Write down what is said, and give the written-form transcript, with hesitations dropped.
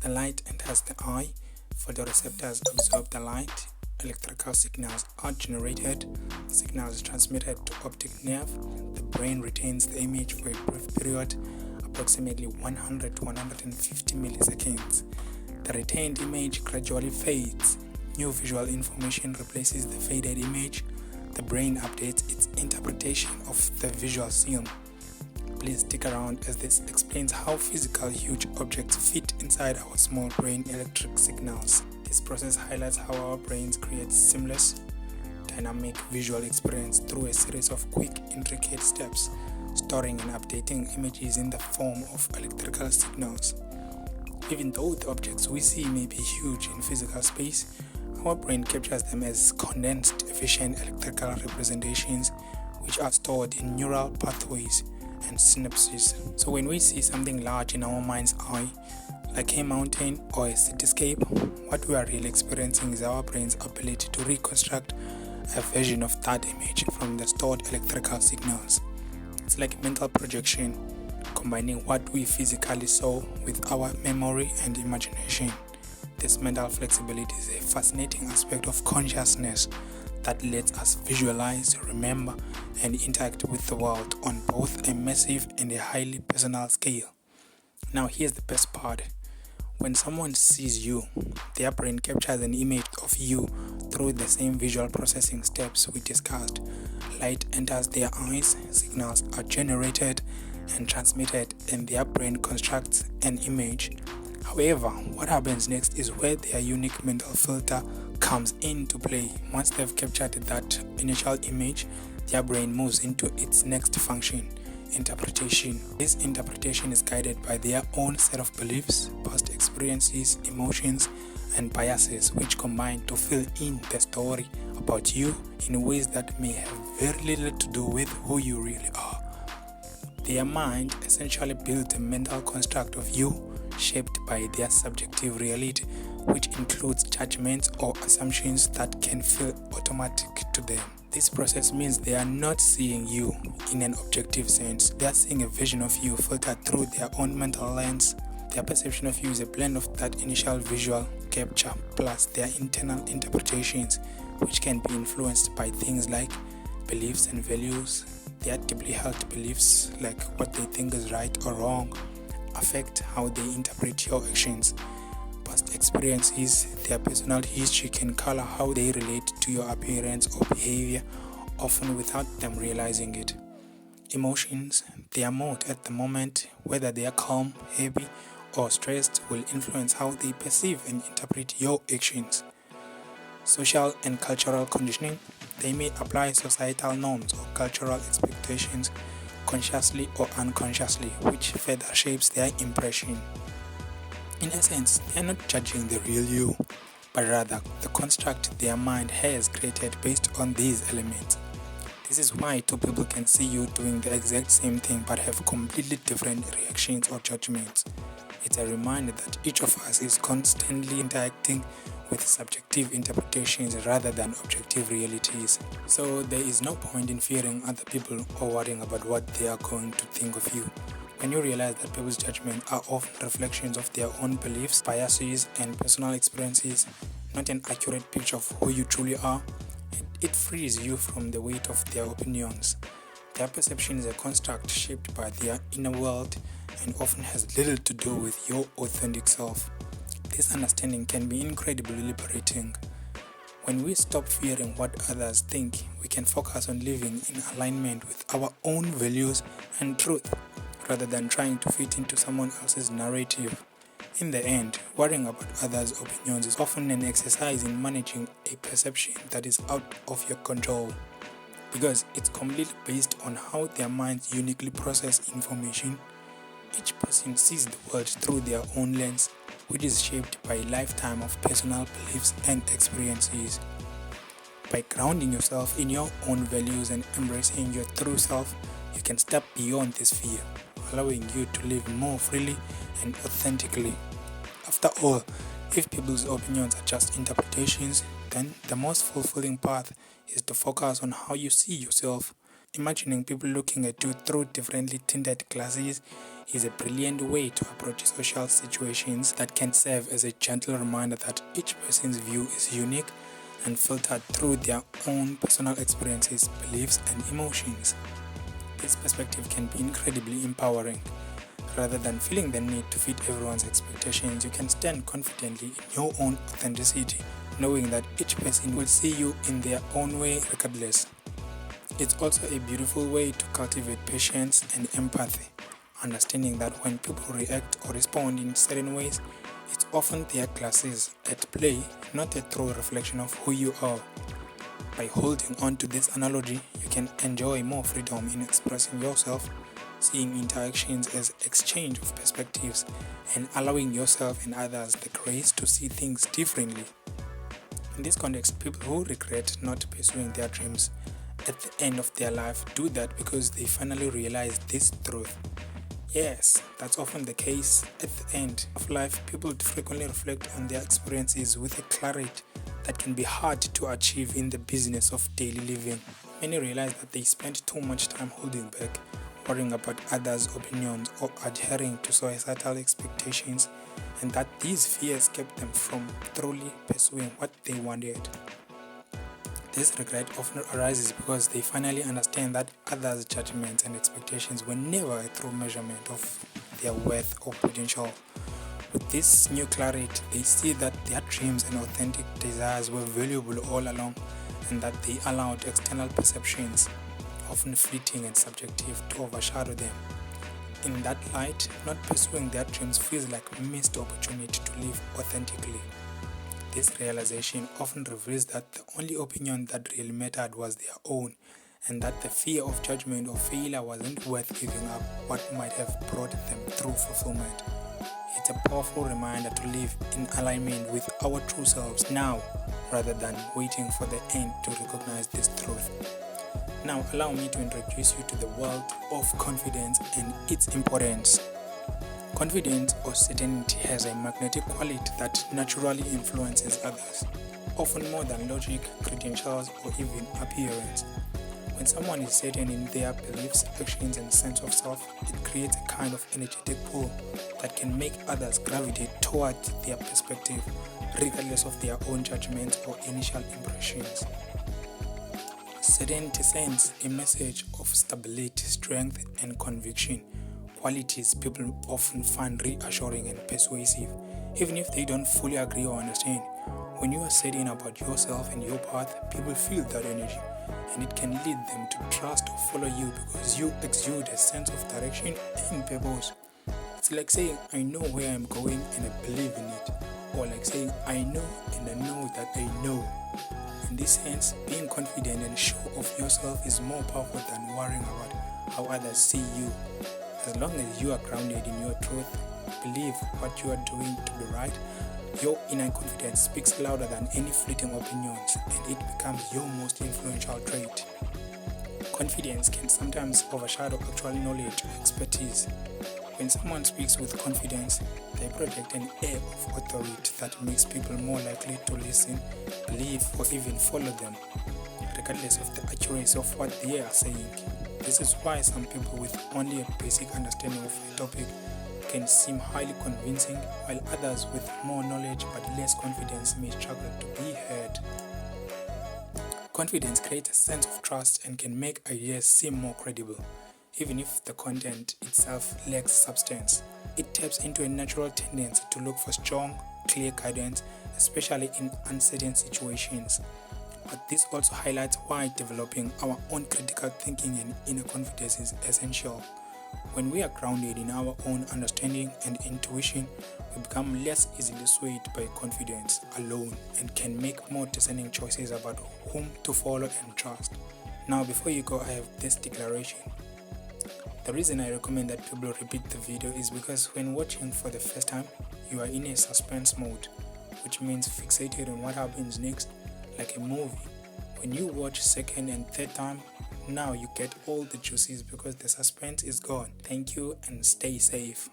The light enters the eye, photoreceptors absorb the light, electrical signals are generated, signals transmitted to optic nerve, the brain retains the image for a brief period, approximately 100 to 150 milliseconds. The retained image gradually fades. New visual information replaces the faded image. The brain updates its interpretation of the visual scene. Please stick around as this explains how physical huge objects fit inside our small brain electric signals. This process highlights how our brains create seamless, dynamic visual experience through a series of quick, intricate steps, storing and updating images in the form of electrical signals. Even though the objects we see may be huge in physical space, our brain captures them as condensed, efficient electrical representations which are stored in neural pathways and synapses. So when we see something large in our mind's eye, like a mountain or a cityscape, what we are really experiencing is our brain's ability to reconstruct a version of that image from the stored electrical signals. It's like a mental projection, combining what we physically saw with our memory and imagination. This mental flexibility is a fascinating aspect of consciousness that lets us visualize, remember, and interact with the world on both a massive and a highly personal scale. Now here's the best part. When someone sees you, their brain captures an image of you through the same visual processing steps we discussed. Light enters their eyes, signals are generated and transmitted, and their brain constructs an image. However, what happens next is where their unique mental filter comes into play. Once they've captured that initial image, their brain moves into its next function, interpretation. This interpretation is guided by their own set of beliefs, past experiences, emotions, and biases, which combine to fill in the story about you in ways that may have very little to do with who you really are. Their mind essentially builds a mental construct of you shaped by their subjective reality, which includes judgments or assumptions that can feel automatic to them. This process means they are not seeing you in an objective sense. They are seeing a version of you filtered through their own mental lens. Their perception of you is a blend of that initial visual capture plus their internal interpretations, which can be influenced by things like beliefs and values. Their deeply held beliefs, like what they think is right or wrong, affect how they interpret your actions. Past experiences, their personal history can color how they relate to your appearance or behavior, often without them realizing it. Emotions, their mood at the moment, whether they are calm, happy, or stressed, will influence how they perceive and interpret your actions. Social and cultural conditioning, they may apply societal norms or cultural expectations consciously or unconsciously, which further shapes their impression. In essence, they are not judging the real you, but rather the construct their mind has created based on these elements. This is why two people can see you doing the exact same thing but have completely different reactions or judgments. It's a reminder that each of us is constantly interacting with subjective interpretations rather than objective realities. So there is no point in fearing other people or worrying about what they are going to think of you. When you realize that people's judgments are often reflections of their own beliefs, biases, and personal experiences, not an accurate picture of who you truly are, it frees you from the weight of their opinions. Their perception is a construct shaped by their inner world and often has little to do with your authentic self. This understanding can be incredibly liberating. When we stop fearing what others think, we can focus on living in alignment with our own values and truth, rather than trying to fit into someone else's narrative. In the end, worrying about others' opinions is often an exercise in managing a perception that is out of your control, because it's completely based on how their minds uniquely process information. Each person sees the world through their own lens, which is shaped by a lifetime of personal beliefs and experiences. By grounding yourself in your own values and embracing your true self, you can step beyond this fear, allowing you to live more freely and authentically. After all, if people's opinions are just interpretations, then the most fulfilling path is to focus on how you see yourself. Imagining people looking at you through differently tinted glasses is a brilliant way to approach social situations that can serve as a gentle reminder that each person's view is unique and filtered through their own personal experiences, beliefs, and emotions. This perspective can be incredibly empowering. Rather than feeling the need to fit everyone's expectations, you can stand confidently in your own authenticity, knowing that each person will see you in their own way regardless. It's also a beautiful way to cultivate patience and empathy, understanding that when people react or respond in certain ways, it's often their classes at play, not a true reflection of who you are. By holding on to this analogy, you can enjoy more freedom in expressing yourself, seeing interactions as exchange of perspectives, and allowing yourself and others the grace to see things differently. In this context, people who regret not pursuing their dreams at the end of their life do that because they finally realize this truth. Yes, that's often the case. At the end of life, people frequently reflect on their experiences with a clarity that can be hard to achieve in the business of daily living. Many realize that they spent too much time holding back, worrying about others' opinions or adhering to societal expectations, and that these fears kept them from truly pursuing what they wanted. This regret often arises because they finally understand that others' judgments and expectations were never a true measurement of their worth or potential. With this new clarity, they see that their dreams and authentic desires were valuable all along, and that they allowed external perceptions, often fleeting and subjective, to overshadow them. In that light, not pursuing their dreams feels like a missed opportunity to live authentically. This realization often reveals that the only opinion that really mattered was their own, and that the fear of judgment or failure wasn't worth giving up what might have brought them true fulfillment. It's a powerful reminder to live in alignment with our true selves now, rather than waiting for the end to recognize this truth. Now, allow me to introduce you to the world of confidence and its importance. Confidence or certainty has a magnetic quality that naturally influences others, often more than logic, credentials, or even appearance. When someone is certain in their beliefs, actions, and sense of self, it creates a kind of energetic pull that can make others gravitate toward their perspective, regardless of their own judgments or initial impressions. Certainty sends a message of stability, strength, and conviction, qualities people often find reassuring and persuasive, even if they don't fully agree or understand. When you are certain about yourself and your path, people feel that energy, and it can lead them to trust or follow you because you exude a sense of direction and purpose. It's like saying, I know where I'm going and I believe in it, or like saying, I know and I know that I know. In this sense, being confident and sure of yourself is more powerful than worrying about how others see you. As long as you are grounded in your truth, believe what you are doing to be right, your inner confidence speaks louder than any fleeting opinions, and it becomes your most influential trait. Confidence can sometimes overshadow actual knowledge or expertise. When someone speaks with confidence, they project an air of authority that makes people more likely to listen, believe, or even follow them, regardless of the accuracy of what they are saying. This is why some people with only a basic understanding of a topic can seem highly convincing, while others with more knowledge but less confidence may struggle to be heard. Confidence creates a sense of trust and can make ideas seem more credible, even if the content itself lacks substance. It taps into a natural tendency to look for strong, clear guidance, especially in uncertain situations. But this also highlights why developing our own critical thinking and inner confidence is essential. When we are grounded in our own understanding and intuition, we become less easily swayed by confidence alone and can make more discerning choices about whom to follow and trust. Now, before you go, I have this declaration. The reason I recommend that people repeat the video is because when watching for the first time, you are in a suspense mode, which means fixated on what happens next, like a movie. When you watch second and third time, now you get all the juices because the suspense is gone. Thank you and stay safe.